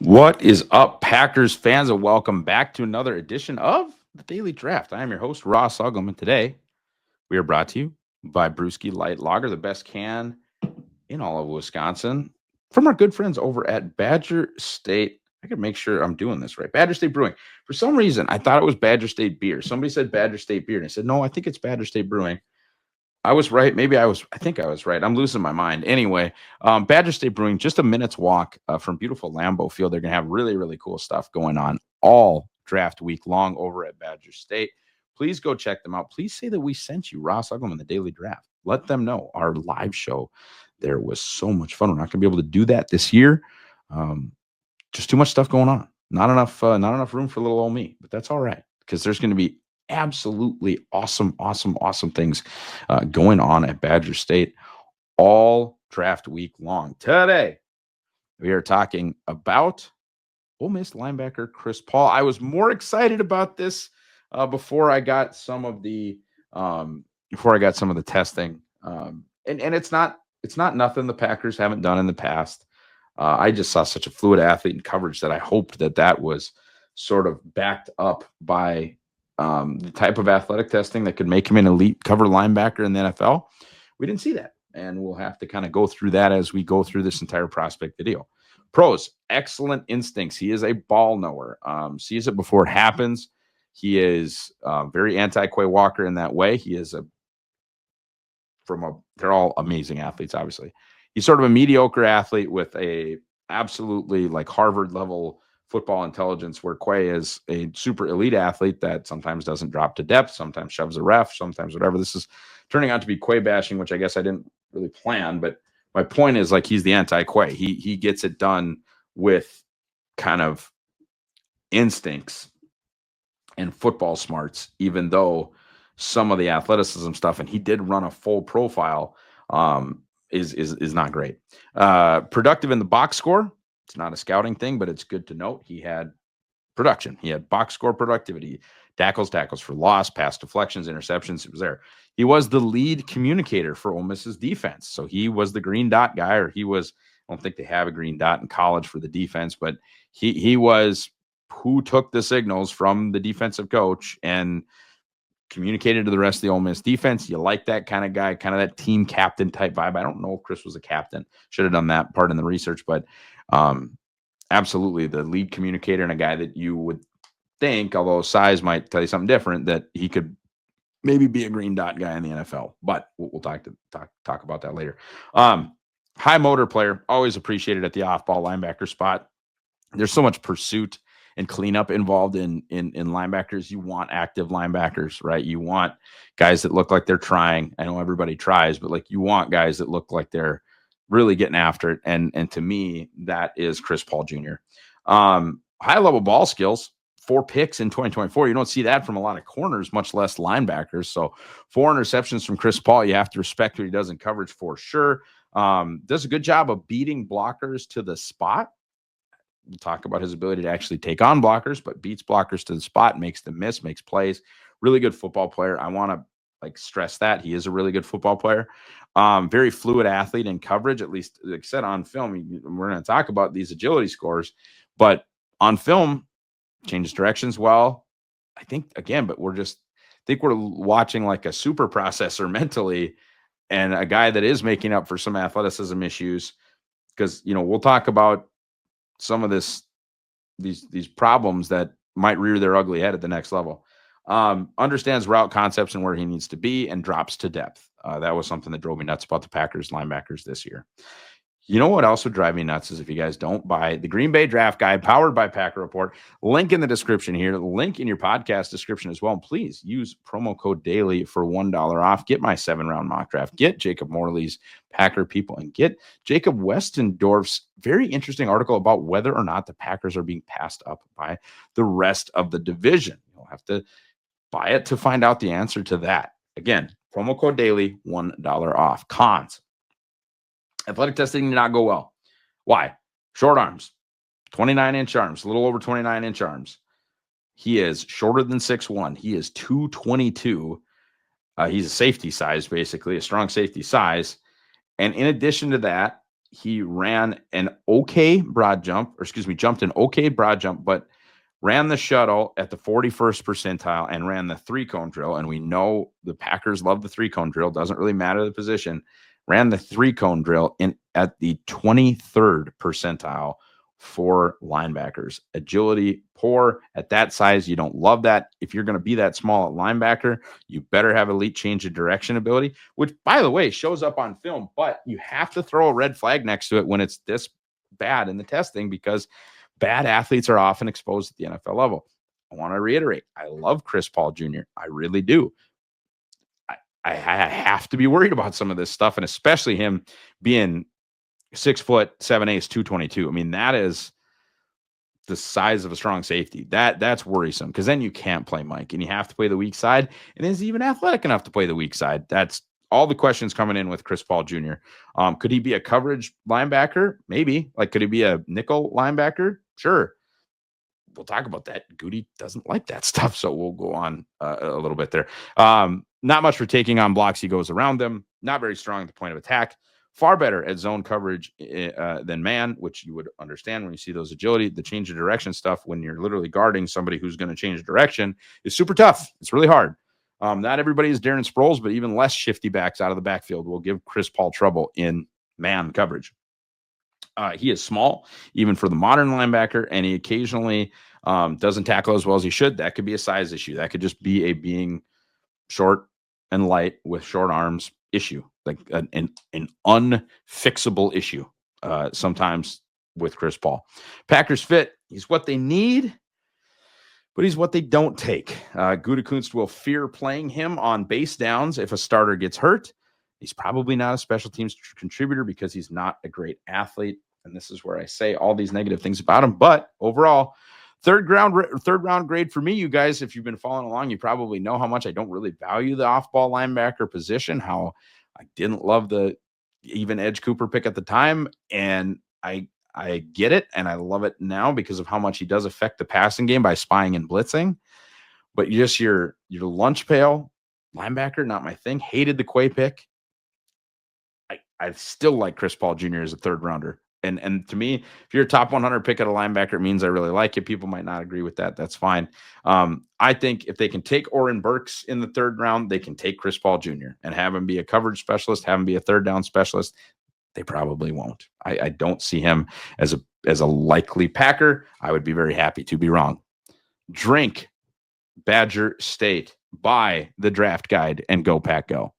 What is up, Packers fans, and welcome back to another edition of the Daily Draft. I am your host, Ross Uglem, and today we are brought to you by Brewski Light Lager, the best can in all of Wisconsin, from our good friends over at Badger State. I could make sure I'm doing this right. Badger State Brewing. For some reason, I thought it was Badger State Beer. Somebody said Badger State Beer, and I said, no, I think it's Badger State Brewing. I was right. Maybe I was. I think I was right. I'm losing my mind. Anyway, Badger State Brewing, just a minute's walk from beautiful Lambeau Field. They're going to have really, really cool stuff going on all draft week long over at Badger State. Please go check them out. Please say that we sent you, Ross Uglem, in the Daily Draft. Let them know our live show there was so much fun. We're not going to be able to do that this year. Just too much stuff going on. Not enough room for little old me. But that's all right because there's going to be absolutely awesome things going on at Badger State all draft week long. Today, we are talking about Ole Miss linebacker Chris Paul. I was more excited about this before I got some of the testing, and it's not nothing the Packers haven't done in the past. I just saw such a fluid athlete in coverage that I hoped that was sort of backed up by the type of athletic testing that could make him an elite cover linebacker in the NFL. We didn't see that. And we'll have to kind of go through that as we go through this entire prospect video. Pros, excellent instincts. He is a ball knower, sees it before it happens. He is very anti-Quay Walker in that way. He is they're all amazing athletes, obviously. He's sort of a mediocre athlete with a absolutely like Harvard level football intelligence, where Quay is a super elite athlete that sometimes doesn't drop to depth, sometimes shoves a ref, sometimes whatever. This is turning out to be Quay bashing, which I guess I didn't really plan, but my point is like he's the anti-Quay. He gets it done with kind of instincts and football smarts, even though some of the athleticism stuff, and he did run a full profile, is not great. Productive in the box score. It's not a scouting thing, but it's good to note. He had production. He had box score productivity, tackles for loss, pass deflections, interceptions. It was there. He was the lead communicator for Ole Miss's defense. So he was the green dot guy, or he was, I don't think they have a green dot in college for the defense, but he was who took the signals from the defensive coach and communicated to the rest of the Ole Miss defense. You like that kind of guy, kind of that team captain type vibe. I don't know if Chris was a captain. Should have done that part in the research, but absolutely the lead communicator and a guy that you would think, although size might tell you something different, that he could maybe be a green dot guy in the NFL. But we'll talk about that later. High motor player, always appreciated at the off-ball linebacker spot. There's so much pursuit and cleanup involved in linebackers. You want active linebackers, right? You want guys that look like they're trying. I know everybody tries, but like you want guys that look like they're really getting after it. And to me, that is Chris Paul Jr. High level ball skills, 4 picks in 2024. You don't see that from a lot of corners, much less linebackers. So 4 interceptions from Chris Paul. You have to respect what he does in coverage for sure. Does a good job of beating blockers to the spot. We'll talk about his ability to actually take on blockers, but beats blockers to the spot, makes them miss, makes plays. Really good football player. I want to stress that he is a really good football player. Very fluid athlete in coverage, at least like I said on film. We're going to talk about these agility scores, but on film, changes directions well. I think again, but we're watching like a super processor mentally, and a guy that is making up for some athleticism issues. Because we'll talk about some of these problems that might rear their ugly head at the next level. Understands route concepts and where he needs to be, and drops to depth. That was something that drove me nuts about the Packers linebackers this year. You know what else would drive me nuts is if you guys don't buy the Green Bay Draft Guide powered by Packer Report. Link in the description here. Link in your podcast description as well. And please use promo code DAILY for $1 off. Get my 7-round mock draft. Get Jacob Morley's Packer People, and get Jacob Westendorf's very interesting article about whether or not the Packers are being passed up by the rest of the division. You'll have to buy it to find out the answer to that. Again, promo code DAILY, $1 off. Cons. Athletic testing did not go well. Why? Short arms, 29-inch arms, a little over 29-inch arms. He is shorter than 6'1". He is 222. He's a safety size, basically, a strong safety size. And in addition to that, he ran an okay broad jump, or excuse me, jumped an okay broad jump, but ran the shuttle at the 41st percentile and ran the 3-cone drill. And we know the Packers love the 3-cone drill. Doesn't really matter the position. Ran the 3-cone drill at the 23rd percentile for linebackers. Agility poor at that size. You don't love that. If you're going to be that small at linebacker, you better have elite change of direction ability, which, by the way, shows up on film. But you have to throw a red flag next to it when it's this bad in the testing, because bad athletes are often exposed at the NFL level. I want to reiterate, I love Chris Paul Jr. I really do. I have to be worried about some of this stuff, and especially him being 6'7", 222. I mean, that is the size of a strong safety. That's worrisome, because then you can't play Mike, and you have to play the weak side. And is he even athletic enough to play the weak side? That's all the questions coming in with Chris Paul Jr. Could he be a coverage linebacker? Maybe. Like, could he be a nickel linebacker? Sure. We'll talk about that. Goody doesn't like that stuff, so we'll go on a little bit there. Not much for taking on blocks. He goes around them. Not very strong at the point of attack. Far better at zone coverage than man, which you would understand when you see those agility. The change of direction stuff, when you're literally guarding somebody who's going to change direction, is super tough. It's really hard. Not everybody is Darren Sproles, but even less shifty backs out of the backfield will give Chris Paul trouble in man coverage. He is small, even for the modern linebacker, and he occasionally doesn't tackle as well as he should. That could be a size issue. That could just be a being short and light with short arms issue, like an unfixable issue sometimes with Chris Paul. Packers fit. He's what they need, but he's what they don't take. Gutekunst will fear playing him on base downs if a starter gets hurt. He's probably not a special teams contributor because he's not a great athlete. And this is where I say all these negative things about him. But overall, third round grade for me, you guys. If you've been following along, you probably know how much I don't really value the off-ball linebacker position, how I didn't love the even Edge Cooper pick at the time. And I get it, and I love it now because of how much he does affect the passing game by spying and blitzing. But just your lunch pail linebacker, not my thing. Hated the Quay pick. I still like Chris Paul Jr. as a third rounder. And to me, if you're a top 100 pick at a linebacker, it means I really like it. People might not agree with that. That's fine. I think if they can take Oren Burks in the third round, they can take Chris Paul Jr. and have him be a coverage specialist, have him be a third down specialist. They probably won't. I don't see him as a likely Packer. I would be very happy to be wrong. Drink Badger State, buy the draft guide, and go Pack Go.